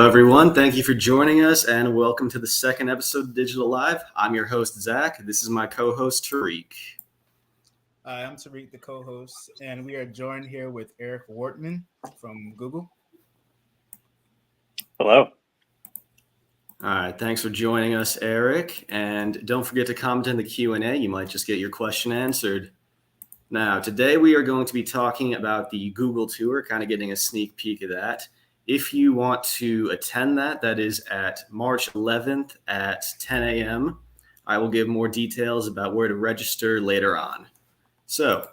everyone. Thank you for joining us, and welcome to the second episode of Digital Live. I'm your host, Zach. This is my co-host, Tariq. Hi, I'm Tariq, the co-host, and we are joined here with Eric Wortman from Google. Hello. All right, thanks for joining us, Eric. And don't forget to comment in the Q&A. You might just get your question answered. Now, today we are going to be talking about the Google Tour, kind of getting a sneak peek of that. If you want to attend that, that is at March 11th at 10 a.m. I will give more details about where to register later on. So,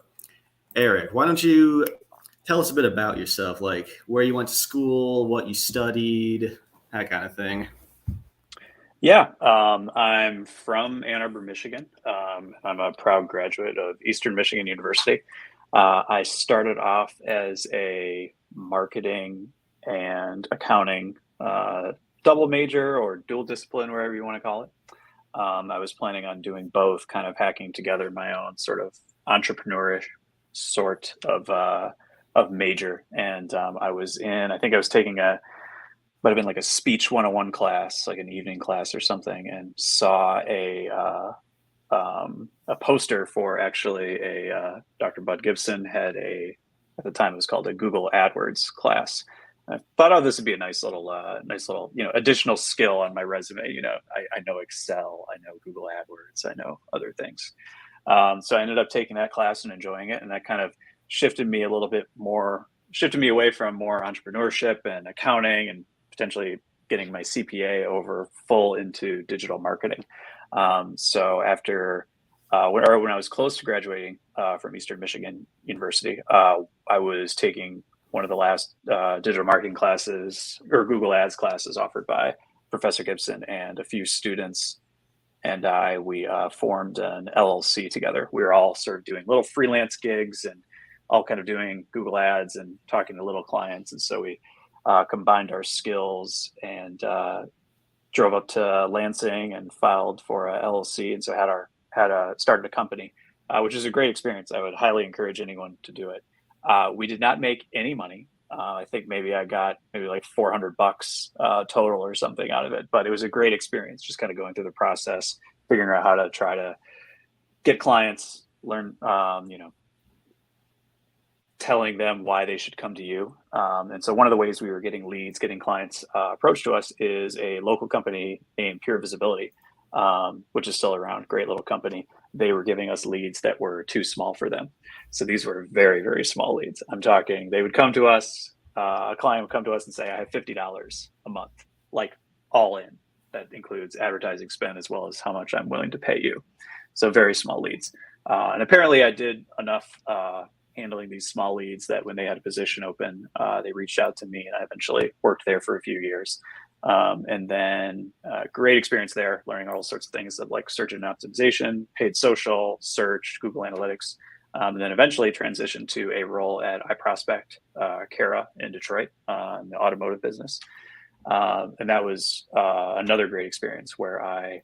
Eric, why don't you tell us a bit about yourself, like where you went to school, what you studied, that kind of thing. Yeah, I'm from Ann Arbor, Michigan. I'm a proud graduate of Eastern Michigan University. I started off as a marketing and accounting double major or dual discipline, wherever you want to call it. I was planning on doing both, kind of hacking together my own sort of entrepreneurish sort of major. And I was taking might have been like a speech 101 class, like an evening class or something, and saw a poster for actually Dr. Bud Gibson had at the time it was called a Google AdWords class. I thought, oh, this would be a nice little, additional skill on my resume. I know Excel, I know Google AdWords, I know other things. So I ended up taking that class and enjoying it, and that kind of shifted me away from more entrepreneurship and accounting and potentially getting my CPA over full into digital marketing. So after when I was close to graduating from Eastern Michigan University, I was taking one of the last digital marketing classes or Google Ads classes offered by Professor Gibson, and a few students and we formed an LLC together. We were all sort of doing little freelance gigs and all kind of doing Google Ads and talking to little clients. And so we combined our skills and drove up to Lansing and filed for a LLC. And so started a company, which is a great experience. I would highly encourage anyone to do it. We did not make any money. I think maybe I got like $400 total or something out of it, but it was a great experience, just kind of going through the process, figuring out how to try to get clients, learn, telling them why they should come to you. And so one of the ways we were getting leads, getting clients approached to us is a local company named Pure Visibility, which is still around, great little company. They were giving us leads that were too small for them. So these were very, very small leads. I'm talking, they would come to us, a client would come to us and say, I have $50 a month, like all in. That includes advertising spend as well as how much I'm willing to pay you. So very small leads. And apparently I did enough handling these small leads that when they had a position open, they reached out to me, and I eventually worked there for a few years. And then great experience there, learning all sorts of things of like search engine optimization, paid social, search, Google Analytics, and then eventually transitioned to a role at iProspect, Kara in Detroit, in the automotive business. And that was another great experience where I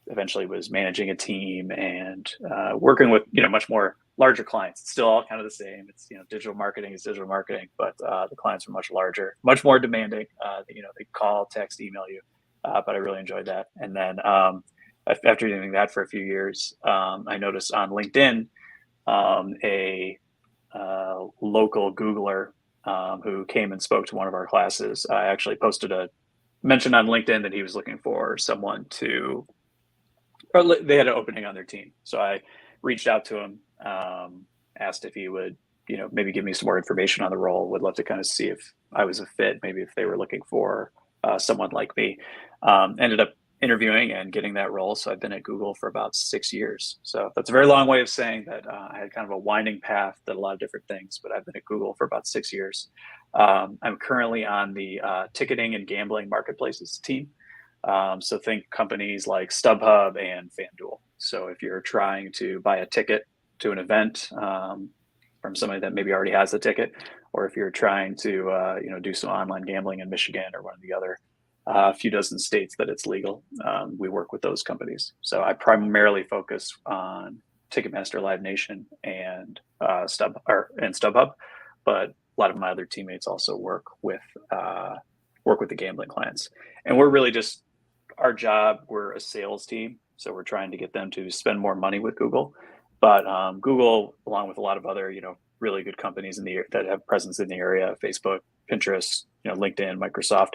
eventually was managing a team and working with much more larger clients. It's still all kind of the same. It's digital marketing is digital marketing, but the clients are much larger, much more demanding. They call, text, email you, but I really enjoyed that. And then after doing that for a few years, I noticed on LinkedIn a local Googler who came and spoke to one of our classes. I actually posted a mention on LinkedIn that he was looking for someone or they had an opening on their team. So I reached out to him, asked if he would, maybe give me some more information on the role. Would love to kind of see if I was a fit, maybe if they were looking for someone like me. Ended up interviewing and getting that role. So I've been at Google for about 6 years. So that's a very long way of saying that I had kind of a winding path, did a lot of different things, but I've been at Google for about 6 years. I'm currently on the ticketing and gambling marketplaces team. So think companies like StubHub and FanDuel. So if you're trying to buy a ticket to an event from somebody that maybe already has a ticket, or if you're trying to do some online gambling in Michigan or one of the other few dozen states that it's legal, we work with those companies. So I primarily focus on Ticketmaster, Live Nation, and StubHub, but a lot of my other teammates also work with work with the gambling clients. And we're really just, our job, we're a sales team. So we're trying to get them to spend more money with Google. But Google, along with a lot of other, really good companies that have presence in the area, Facebook, Pinterest, LinkedIn, Microsoft,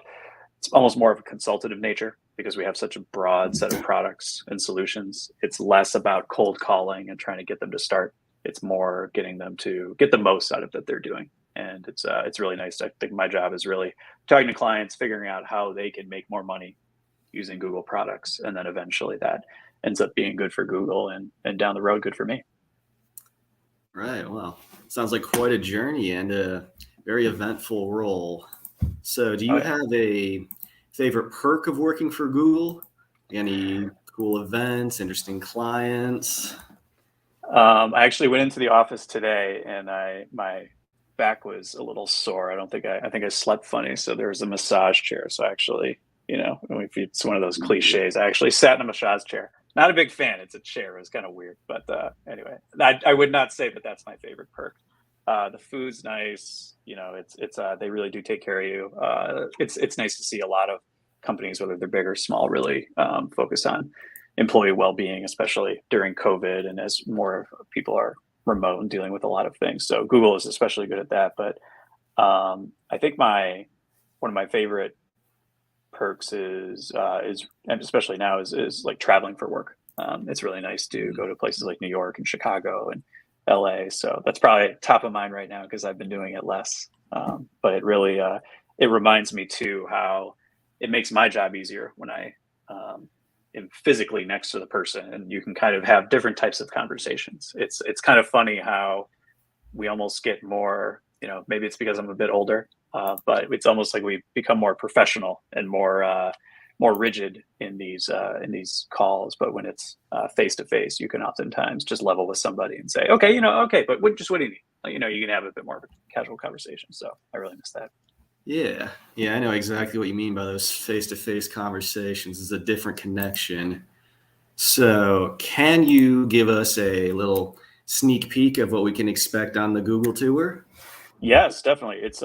it's almost more of a consultative nature because we have such a broad set of products and solutions. It's less about cold calling and trying to get them to start. It's more getting them to get the most out of what they're doing. And it's really nice. I think my job is really talking to clients, figuring out how they can make more money using Google products. And then eventually that ends up being good for Google and down the road, good for me. Right. Well, sounds like quite a journey and a very eventful role. So do you have a favorite perk of working for Google? Any cool events, interesting clients? I actually went into the office today and my back was a little sore. I think I slept funny. So there was a massage chair. So actually, if it's one of those cliches, I actually sat in a massage chair. Not a big fan. It's a chair. It was kind of weird, but anyway, I would not say, but that's my favorite perk. The food's nice. It's they really do take care of you. It's nice to see a lot of companies, whether they're big or small, really focus on employee well-being, especially during COVID and as more people are remote and dealing with a lot of things. So Google is especially good at that. But I think one of my favorite perks is and especially now is like traveling for work. It's really nice to go to places like New York and Chicago and LA. So that's probably top of mind right now because I've been doing it less. But it really it reminds me too how it makes my job easier when I am physically next to the person and you can kind of have different types of conversations. It's kind of funny how we almost get more, maybe it's because I'm a bit older, but it's almost like we become more professional and more rigid in these calls. But when it's face to face, you can oftentimes just level with somebody and say, okay, but what do you need? You can have a bit more of a casual conversation. So I really miss that. Yeah, I know exactly what you mean by those face-to-face conversations. It's a different connection. So can you give us a little sneak peek of what we can expect on the Google tour? Yes, definitely. It's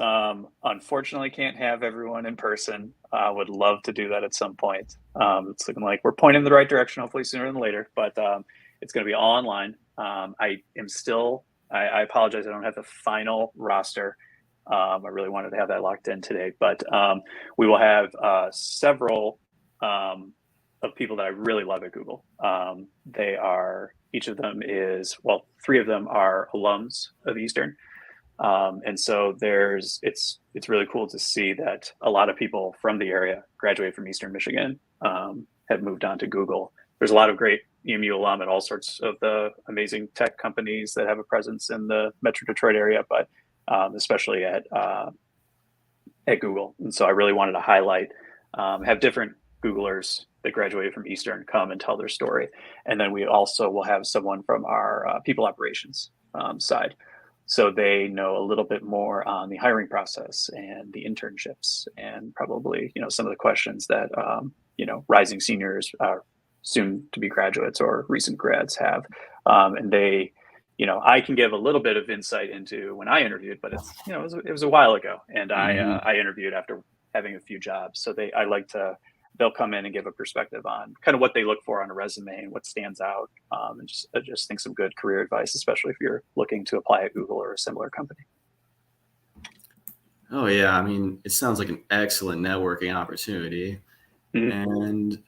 unfortunately can't have everyone in person. Would love to do that at some point. It's looking like we're pointing in the right direction, hopefully sooner than later, but it's going to be all online. I apologize. I don't have the final roster. I really wanted to have that locked in today, but we will have several of people that I really love at Google. Each of them three of them are alums of Eastern. And so it's really cool to see that a lot of people from the area graduate from Eastern Michigan, have moved on to Google. There's a lot of great EMU alum at all sorts of the amazing tech companies that have a presence in the Metro Detroit area, but especially at Google. And so I really wanted to highlight, have different Googlers that graduated from Eastern come and tell their story. And then we also will have someone from our people operations side. So they know a little bit more on the hiring process and the internships and probably, some of the questions that, rising seniors are soon to be graduates or recent grads have. And they, I can give a little bit of insight into when I interviewed, but it's, it was a while ago. And I interviewed after having a few jobs. So they'll come in and give a perspective on kind of what they look for on a resume and what stands out. And just think some good career advice, especially if you're looking to apply at Google or a similar company. Oh yeah. I mean, it sounds like an excellent networking opportunity. Mm-hmm. And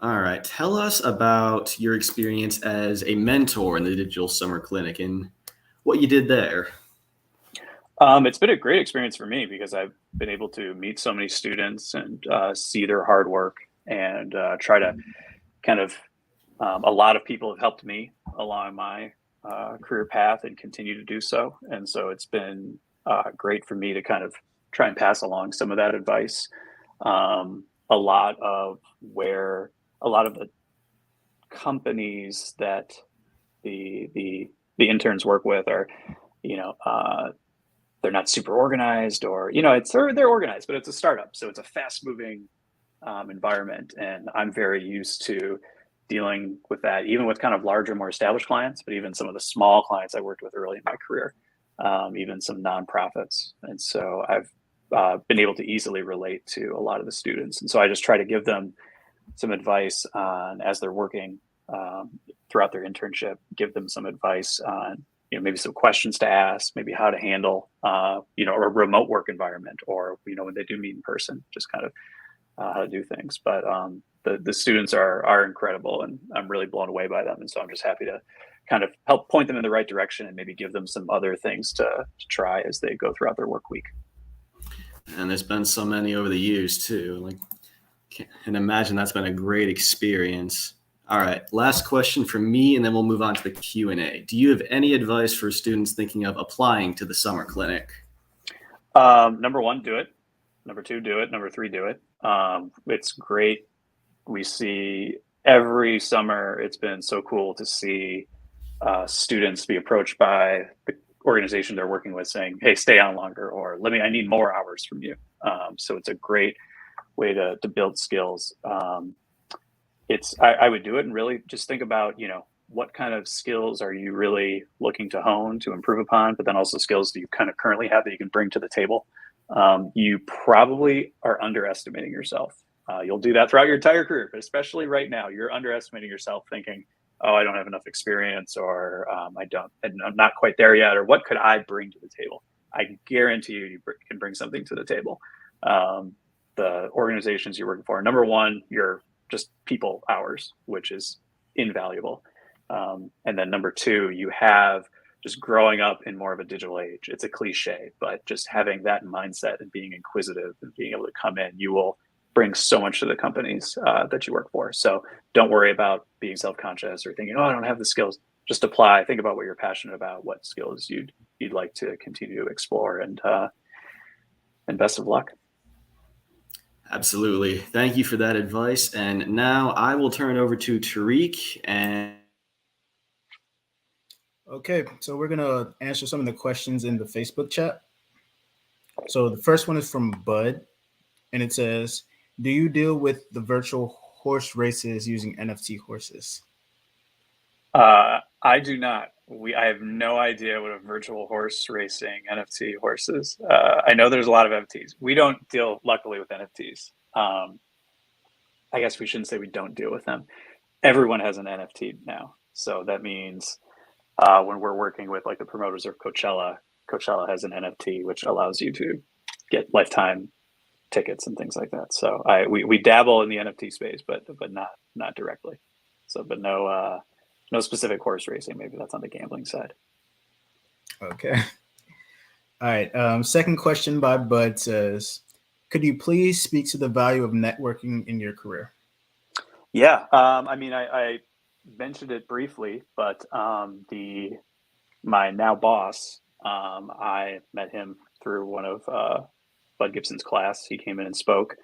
all right, tell us about your experience as a mentor in the Digital Summer Clinic and what you did there. It's been a great experience for me because I've been able to meet so many students and see their hard work and try to kind of, a lot of people have helped me along my career path and continue to do so. And so it's been great for me to kind of try and pass along some of that advice. A lot of the companies that the interns work with are, they're not super organized or, they're organized, but it's a startup. So it's a fast moving environment. And I'm very used to dealing with that, even with kind of larger, more established clients, but even some of the small clients I worked with early in my career, even some nonprofits. And so I've been able to easily relate to a lot of the students. And so I just try to give them some advice on, as they're working throughout their internship, give them some advice on, maybe some questions to ask, maybe how to handle, a remote work environment, or, when they do meet in person, just kind of how to do things. But the students are incredible, and I'm really blown away by them. And so I'm just happy to kind of help point them in the right direction and maybe give them some other things to try as they go throughout their work week. And there's been so many over the years too. Like, can imagine that's been a great experience. All right, last question from me, and then we'll move on to the Q&A. Do you have any advice for students thinking of applying to the summer clinic? Number one, do it. Number two, do it. Number three, do it. It's great. We see every summer, it's been so cool to see students be approached by the organization they're working with saying, hey, stay on longer, or I need more hours from you. So it's a great way to build skills. I would do it and really just think about, what kind of skills are you really looking to hone, to improve upon, but then also skills that you kind of currently have that you can bring to the table. You probably are underestimating yourself. You'll do that throughout your entire career, but especially right now, you're underestimating yourself, thinking, oh, I don't have enough experience, or I'm not quite there yet, or what could I bring to the table? I guarantee you can bring something to the table. The organizations you're working for, number one, you're just people hours, which is invaluable. And then number two, you have just growing up in more of a digital age. It's a cliche, but just having that mindset and being inquisitive and being able to come in, you will bring so much to the companies that you work for. So don't worry about being self-conscious or thinking, oh, I don't have the skills. Just apply. Think about what you're passionate about, what skills you'd like to continue to explore, and best of luck. Absolutely. Thank you for that advice. And now I will turn it over to Tariq. And Okay, so we're gonna answer some of the questions in the Facebook chat. So the first one is from Bud, and it says, do you deal with the virtual horse races using NFT horses? I do not. I have no idea what a virtual horse racing NFT horse is. I know there's a lot of NFTs. We don't deal, luckily, with NFTs. I guess we shouldn't say we don't deal with them. Everyone has an NFT now. So that means when we're working with like the promoters of Coachella has an NFT, which allows you to get lifetime tickets and things like that. So we dabble in the NFT space, but not directly. So, but no specific horse racing. Maybe that's on the gambling side. Okay. All right. Second question by Bud says, could you please speak to the value of networking in your career? Yeah. I mentioned it briefly, but my now boss, I met him through one of Bud Gibson's class. He came in and spoke.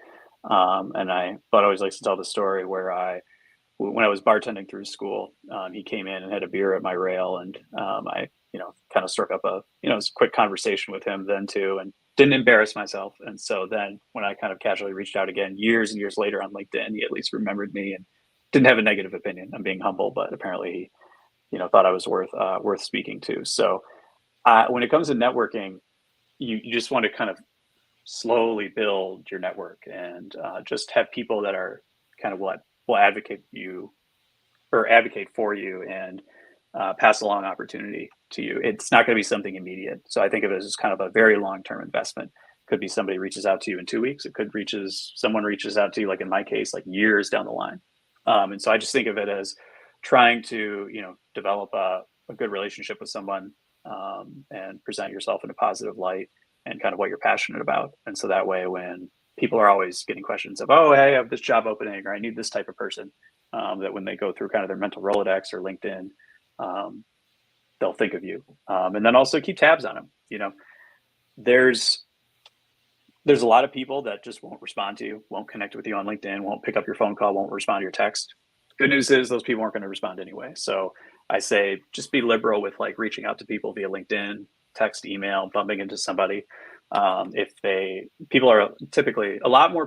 And Bud always likes to tell the story where when I was bartending through school, he came in and had a beer at my rail, and I, kind of struck up a quick conversation with him then too, and didn't embarrass myself. And so then when I kind of casually reached out again years and years later on LinkedIn, he at least remembered me and didn't have a negative opinion. I'm being humble, but apparently he, thought I was worth speaking to. So when it comes to networking, you just want to kind of slowly build your network and just have people that are kind of what will advocate for you and pass along opportunity to you. It's not going to be something immediate. So I think of it as kind of a very long-term investment. Could be somebody reaches out to you in 2 weeks. It could someone reaches out to you, like in my case, like years down the line. And so I just think of it as trying to, develop a good relationship with someone and present yourself in a positive light and kind of what you're passionate about. And so that way, when people are always getting questions of, oh, hey, I have this job opening, or I need this type of person, that when they go through kind of their mental Rolodex or LinkedIn, they'll think of you. And then also keep tabs on them. There's a lot of people that just won't respond to you, won't connect with you on LinkedIn, won't pick up your phone call, won't respond to your text. Good news is those people aren't going to respond anyway. So I say just be liberal with like reaching out to people via LinkedIn, text, email, bumping into somebody. People are typically a lot more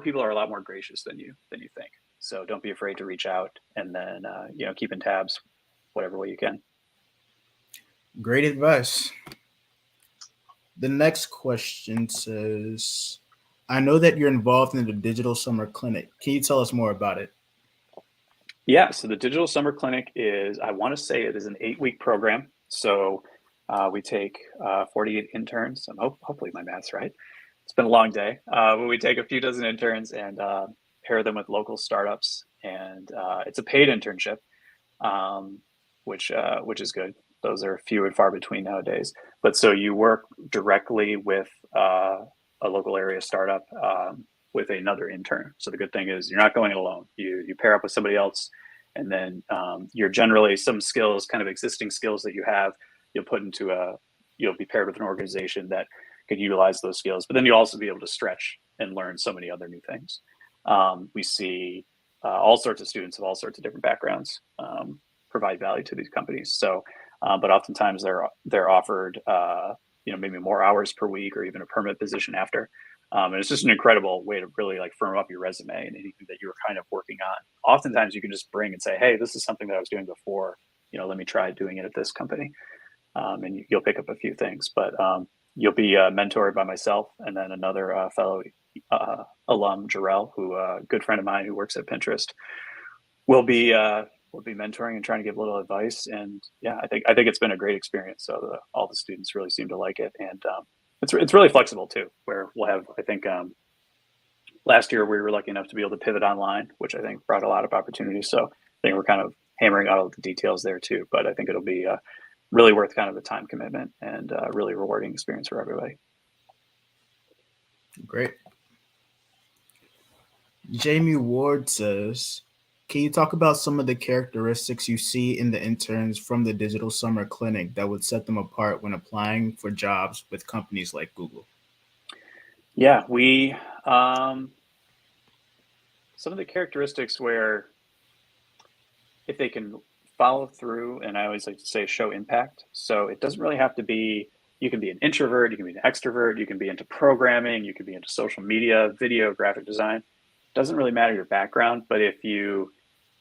gracious than you think. So don't be afraid to reach out, and then keep in tabs whatever way you can. Great advice. The next question says, I know that you're involved in the Digital Summer Clinic. Can you tell us more about it? Yeah, so the Digital Summer Clinic is, I want to say it is an 8-week program. So we take 48 interns. Hopefully my math's right. It's been a long day, but we take a few dozen interns and pair them with local startups. And it's a paid internship, which is good. Those are few and far between nowadays. But so you work directly with a local area startup with another intern. So the good thing is you're not going alone. You pair up with somebody else, and then you're generally some skills, kind of existing skills that you have, you'll be paired with an organization that can utilize those skills. But then you'll also be able to stretch and learn so many other new things. We see all sorts of students of all sorts of different backgrounds provide value to these companies. So, but oftentimes they're offered maybe more hours per week or even a permanent position after. And it's just an incredible way to really like firm up your resume and anything that you were kind of working on. Oftentimes you can just bring and say, hey, this is something that I was doing before, let me try doing it at this company. And you'll pick up a few things, but you'll be mentored by myself and then another fellow alum, Jarrell, who a good friend of mine who works at Pinterest, will be mentoring and trying to give a little advice. And yeah, I think it's been a great experience. So all the students really seem to like it, and it's really flexible too. Where we'll have, I think last year we were lucky enough to be able to pivot online, which I think brought a lot of opportunities. So I think we're kind of hammering out all the details there too. But I think it'll be really worth kind of the time commitment and really rewarding experience for everybody. Great. Jamie Ward says, can you talk about some of the characteristics you see in the interns from the Digital Summer Clinic that would set them apart when applying for jobs with companies like Google? Yeah, we some of the characteristics where if they can follow through, and I always like to say show impact. So it doesn't really have to be, you can be an introvert, you can be an extrovert, you can be into programming, you can be into social media, video, graphic design. Doesn't really matter your background, but if you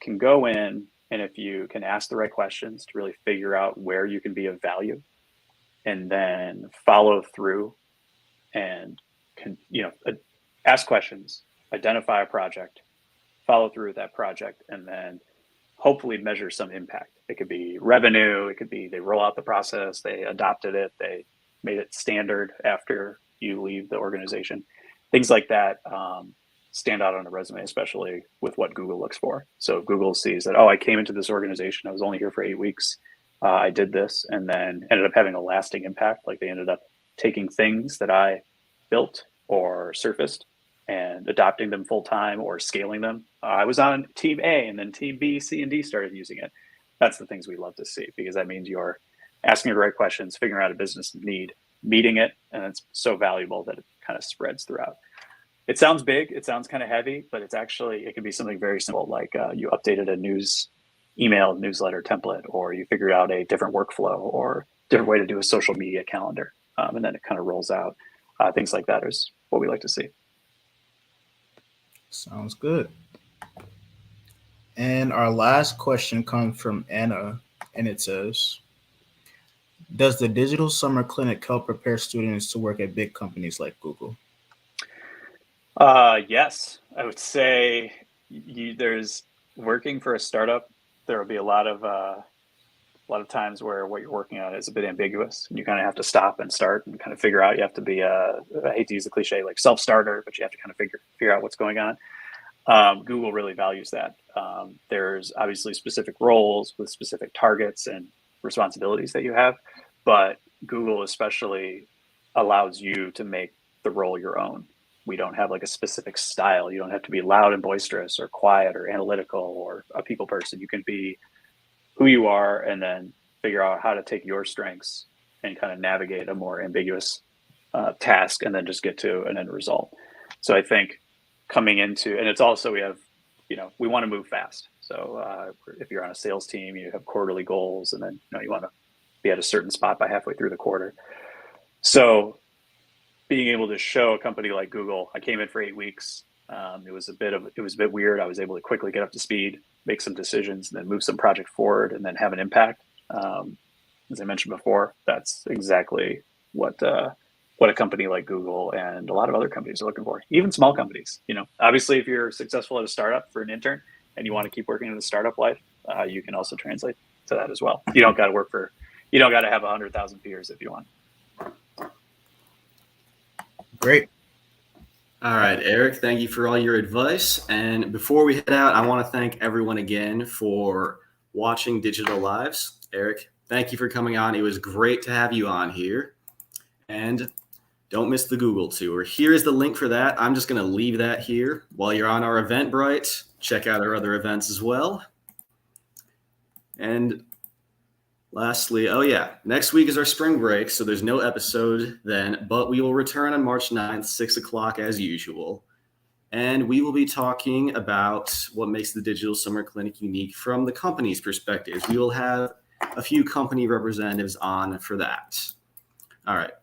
can go in and if you can ask the right questions to really figure out where you can be of value, and then follow through and ask questions, identify a project, follow through with that project, and then hopefully measure some impact. It could be revenue, it could be they roll out the process, they adopted it, they made it standard after you leave the organization. Things like that stand out on a resume, especially with what Google looks for. So Google sees that, I came into this organization, I was only here for 8 weeks, I did this, and then ended up having a lasting impact. Like they ended up taking things that I built or surfaced and adopting them full time or scaling them. I was on team A and then team B, C, and D started using it. That's the things we love to see, because that means you're asking the right questions, figuring out a business need, meeting it, and it's so valuable that it kind of spreads throughout. It sounds big, it sounds kind of heavy, but it can be something very simple, like you updated a newsletter template, or you figured out a different workflow or different way to do a social media calendar, and then it kind of rolls out. Things like that is what we like to see. Sounds good. And our last question comes from Anna, and it says, does the Digital Summer Clinic help prepare students to work at big companies like Google? Yes, I would say there's working for a startup. There will be a lot of times where what you're working on is a bit ambiguous, and you kind of have to stop and start and kind of figure out. You have to be I hate to use the cliche like self-starter, but you have to kind of figure out what's going on. Google really values that. There's obviously specific roles with specific targets and responsibilities that you have, but Google especially allows you to make the role your own. We don't have like a specific style. You don't have to be loud and boisterous or quiet or analytical or a people person. You can be who you are and then figure out how to take your strengths and kind of navigate a more ambiguous task and then just get to an end result. So I think coming into, and it's also, we want to move fast. So if you're on a sales team, you have quarterly goals, and then you want to be at a certain spot by halfway through the quarter. So being able to show a company like Google, I came in for 8 weeks. It was a bit weird. I was able to quickly get up to speed, make some decisions, and then move some project forward, and then have an impact. As I mentioned before, that's exactly what what a company like Google and a lot of other companies are looking for, even small companies. Obviously, if you're successful at a startup for an intern and you want to keep working in the startup life, you can also translate to that as well. You don't got to have 100,000 peers if you want. Great. All right, Eric, thank you for all your advice. And before we head out, I want to thank everyone again for watching Digital Lives. Eric, thank you for coming on. It was great to have you on here. And don't miss the Google tour. Here is the link for that. I'm just going to leave that here. While you're on our Eventbrite, check out our other events as well. And lastly, next week is our spring break, so there's no episode then, but we will return on March 9th, 6 o'clock as usual. And we will be talking about what makes the Digital Summer Clinic unique from the company's perspective. We will have a few company representatives on for that. All right.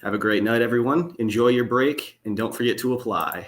Have a great night, everyone. Enjoy your break, and don't forget to apply.